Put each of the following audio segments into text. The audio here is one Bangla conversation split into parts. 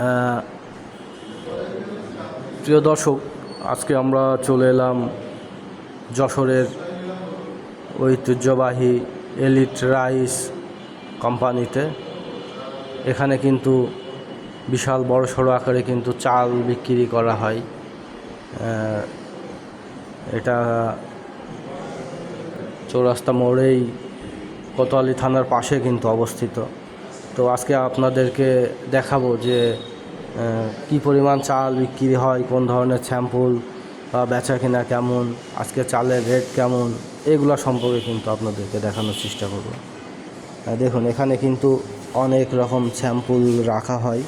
আহ, প্রিয় দর্শক, আজকে আমরা চলে এলাম যশোরের ঐতিহ্যবাহী এলিট রাইস কোম্পানিতে। এখানে কিন্তু বিশাল বড়সড় আকারে কিন্তু চাল বিক্রি করা হয়। এটা চৌরাস্তা মোড়েই কোতোয়ালি থানার পাশে কিন্তু অবস্থিত। তো আজকে আপনাদেরকে দেখাবো যে কি পরিমাণ চাল বিক্রি হয়, কোন ধরনের স্যাম্পল বা বেচা কিনা কেমন, আজকে চালের রেট কেমন, এগুলো সম্পর্কে কিন্তু আপনাদেরকে দেখানোর চেষ্টা করব। দেখুন, এখানে কিন্তু অনেক রকম স্যাম্পল রাখা হয়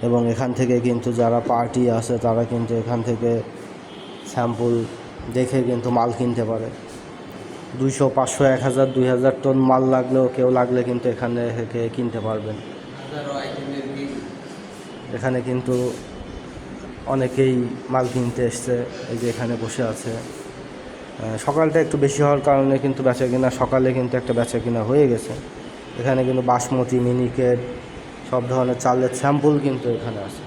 এবং এখান থেকে কিন্তু যারা পার্টি আছে তারা কিন্তু এখান থেকে স্যাম্পল দেখে কিন্তু মাল কিনতে পারে। 200, 500, 1000, 2000 টন মাল লাগলেও কেউ লাগলে কিন্তু এখানে থেকে কিনতে পারবেন। এখানে কিন্তু অনেকেই মাল কিনতে এসছে, এই যে এখানে বসে আছে। সকালটা একটু বেশি হওয়ার কারণে কিন্তু বেচা কিনা সকালে কিন্তু একটা বেচা কিনা হয়ে গেছে। এখানে কিন্তু বাসমতি, মিনিকেট সব ধরনের চালের স্যাম্পল কিন্তু এখানে আছে।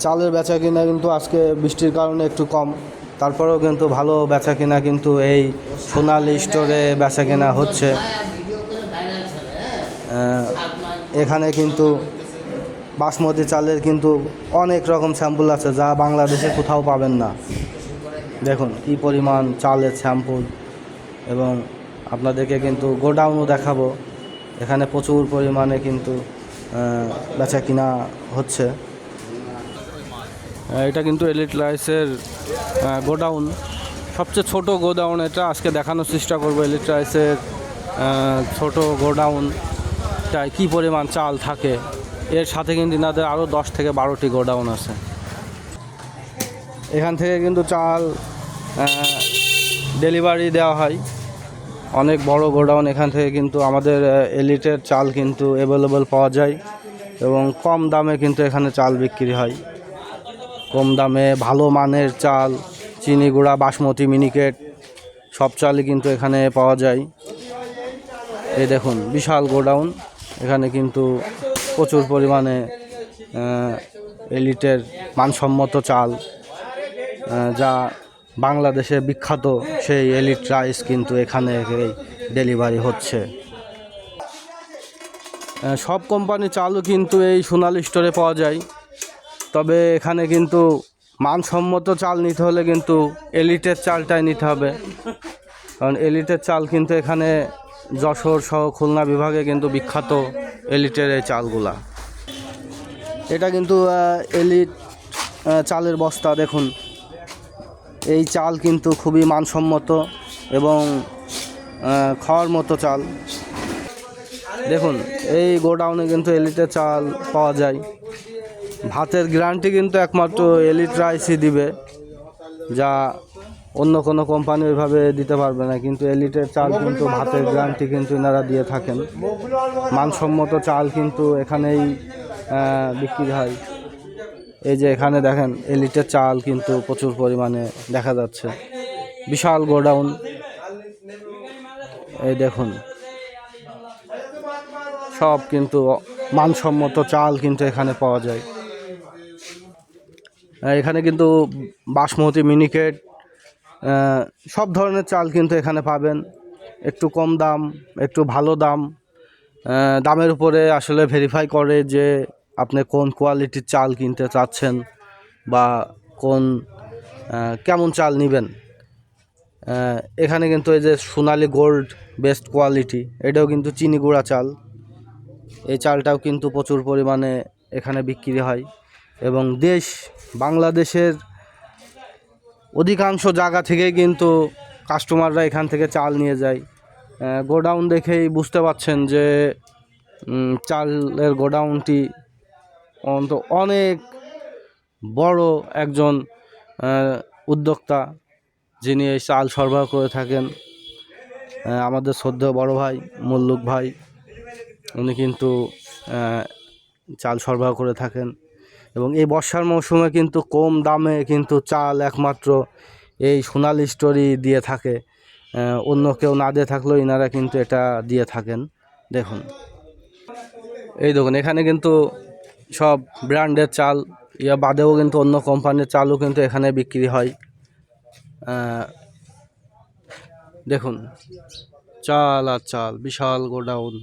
চালের বেচা কিনা কিন্তু আজকে বৃষ্টির কারণে একটু কম, তারপরেও কিন্তু ভালো বেচা কিনা কিন্তু এই সোনালী স্টোরে বেচা কিনা হচ্ছে। এখানে কিন্তু বাসমতি চালের কিন্তু অনেক রকম স্যাম্পল আছে যা বাংলাদেশে কোথাও পাবেন না। দেখুন কি পরিমাণ চালের স্যাম্পল, এবং আপনাদেরকে কিন্তু গোডাউনও দেখাবো। এখানে প্রচুর পরিমাণে কিন্তু বেচা কিনা হচ্ছে। এটা কিন্তু এলিট রাইসের গোডাউন, সবচেয়ে ছোট গোডাউন এটা। আজকে দেখানোর চেষ্টা করবো এলিট রাইসের ছোট গোডাউনটায় কী পরিমাণ চাল থাকে। এর সাথে কিন্তু এনাদের আরও 10 থেকে 12টি গোডাউন আছে। এখান থেকে কিন্তু চাল ডেলিভারি দেওয়া হয়, অনেক বড় গোডাউন। এখান থেকে কিন্তু আমাদের এলিটের চাল কিন্তু অ্যাভেলেবল পাওয়া যায় এবং কম দামে কিন্তু এখানে চাল বিক্রি হয়। কম দামে ভালো মানের চাল, চিনি গুঁড়া, বাসমতি, মিনিকেট সব চালই কিন্তু এখানে পাওয়া যায়। এই দেখুন বিশাল গোডাউন, এখানে কিন্তু প্রচুর পরিমাণে এলিটের মানসম্মত চাল, যা বাংলাদেশে বিখ্যাত সেই এলিট রাইস কিন্তু এখানে ডেলিভারি হচ্ছে। সব কোম্পানি চালও কিন্তু এই সোনালী স্টোরে পাওয়া যায়, তবে এখানে কিন্তু মানসম্মত চাল নিতে হলে কিন্তু এলিটের চালটাই নিতে হবে, কারণ এলিটের চাল কিন্তু এখানে যশোর সহ খুলনা বিভাগে কিন্তু বিখ্যাত এলিটের এই চালগুলা। এটা কিন্তু এলিট চালের বস্তা। দেখুন এই চাল কিন্তু খুবই মানসম্মত এবং খাওয়ার মতো চাল। দেখুন এই গোডাউনে কিন্তু এলিটের চাল পাওয়া যায়। ভাতের গ্যারান্টি কিন্তু একমাত্র এলিট রাইসই দিবে, যা অন্য কোনো কোম্পানি ওইভাবে দিতে পারবে না। কিন্তু এলিটের চাল কিন্তু ভাতের গ্যারান্টি কিন্তু এনারা দিয়ে থাকেন। মানসম্মত চাল কিন্তু এখানেই বিক্রি হয়। এই যে এখানে দেখেন এলিটের চাল কিন্তু প্রচুর পরিমাণে দেখা যাচ্ছে, বিশাল গোডাউন। এই দেখুন সব কিন্তু মানসম্মত চাল কিন্তু এখানে পাওয়া যায়। এখানে কিন্তু বাসমতি, মিনিকেট সব ধরনের চাল কিন্তু এখানে পাবেন। একটু কম দাম, একটু ভালো দাম, দামের উপরে আসলে ভেরিফাই করে যে আপনি কোন কোয়ালিটির চাল কিনতে চাচ্ছেন বা কেমন চাল নেবেন। এখানে কিন্তু এই যে সোনালী গোল্ড বেস্ট কোয়ালিটি, এটাও কিন্তু চিনি গুঁড়া চাল। এই চালটাও কিন্তু প্রচুর পরিমাণে এখানে বিক্রি হয় এবং বাংলাদেশের অধিকাংশ জায়গা থেকেই কিন্তু কাস্টমাররা এখান থেকে চাল নিয়ে যায়। গোডাউন দেখেই বুঝতে পারছেন যে চালের গোডাউনটি অনেক বড় একজন উদ্যোক্তা, যিনি এই চাল সরবরাহ করে থাকেন। আমাদের শ্রদ্ধেয় বড় ভাই মুল্লুক ভাই, উনি কিন্তু চাল সরবরাহ করে থাকেন এবং এই বর্ষার মৌসুমে কিন্তু কম দামে কিন্তু চাল একমাত্র এই সোনালী স্টোরই দিয়ে থাকে। অন্য কেউ না দিয়ে থাকলেও ইনারা কিন্তু এটা দিয়ে থাকেন। দেখুন, এই দেখুন এখানে কিন্তু সব ব্র্যান্ডের চাল, ইয়া বাদেও কিন্তু অন্য কোম্পানির চালও কিন্তু এখানে বিক্রি হয়। দেখুন চাল আর চাল, বিশাল গোডাউন।